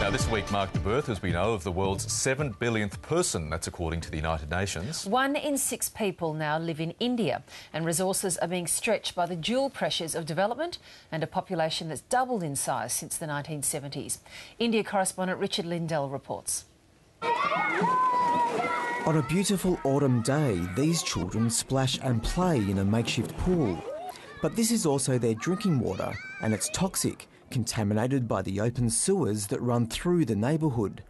Now, this week marked the birth, as we know, of the world's 7 billionth person. That's according to the United Nations. 1 in 6 people now live in India, and resources are being stretched by the dual pressures of development and a population that's doubled in size since the 1970s. India correspondent Richard Lindell reports. On a beautiful autumn day, these children splash and play in a makeshift pool. But this is also their drinking water, and it's toxic, contaminated by the open sewers that run through the neighbourhood.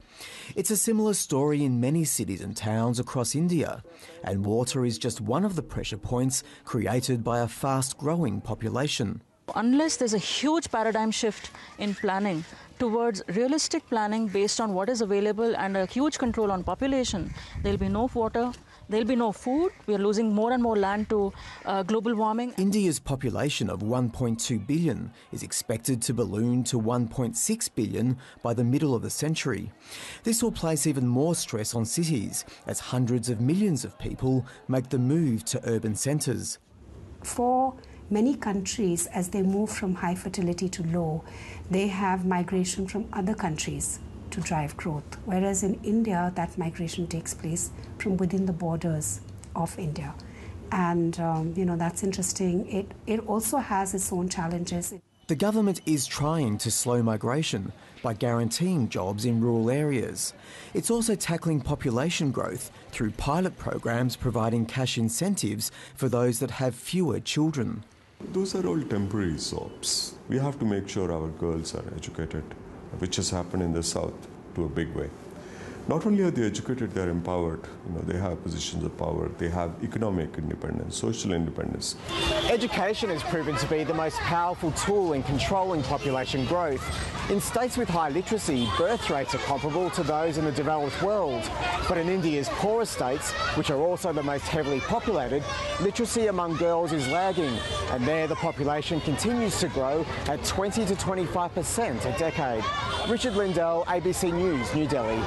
It's a similar story in many cities and towns across India, and water is just one of the pressure points created by a fast-growing population. Unless there's a huge paradigm shift in planning towards realistic planning based on what is available and a huge control on population, there'll be no water, there'll be no food. We are losing more and more land to global warming. India's population of 1.2 billion is expected to balloon to 1.6 billion by the middle of the century. This will place even more stress on cities as hundreds of millions of people make the move to urban centres. For many countries, as they move from high fertility to low, they have migration from other countries to drive growth, whereas in India that migration takes place from within the borders of India. And that's interesting. It also has its own challenges. The government is trying to slow migration by guaranteeing jobs in rural areas. It's also tackling population growth through pilot programs providing cash incentives for those that have fewer children. Those are all temporary sops. We have to make sure our girls are educated, which has happened in the South to a big way. Not only are they educated, they are empowered. They have positions of power. They have economic independence, social independence. Education has proven to be the most powerful tool in controlling population growth. In states with high literacy, birth rates are comparable to those in the developed world. But in India's poorer states, which are also the most heavily populated, literacy among girls is lagging. And there the population continues to grow at 20 to 25% a decade. Richard Lindell, ABC News, New Delhi.